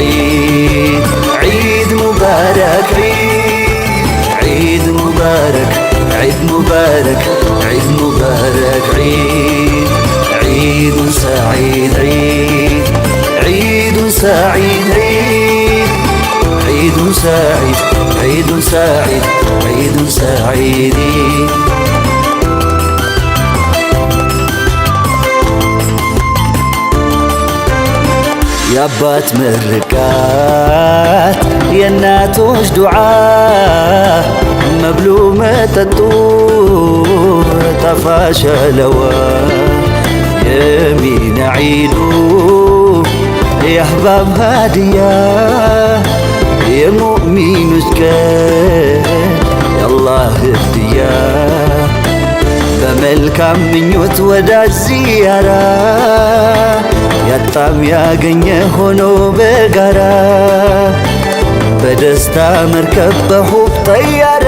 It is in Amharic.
عيد عيد مبارك عيد مبارك عيد مبارك عيد مبارك عيد عيد سعيد عيد عيد سعيد عيد سعيد عيد سعيد عيد سعيد የአባት ምርቃት የእናቶች ዱዓ መብሉ መጠጡ ጣፋጭ ሸለዋ የሚና ዒዱ የአሕባብ ሃድያ የሙእሚኖች ቀን የአላህ ህድያ በመልካም ምኞት ወዳጅ ዚያራ ያጣም ያገኘ ሆኖ በጋራ በደስታ መርከብ በሁብ ጠያራ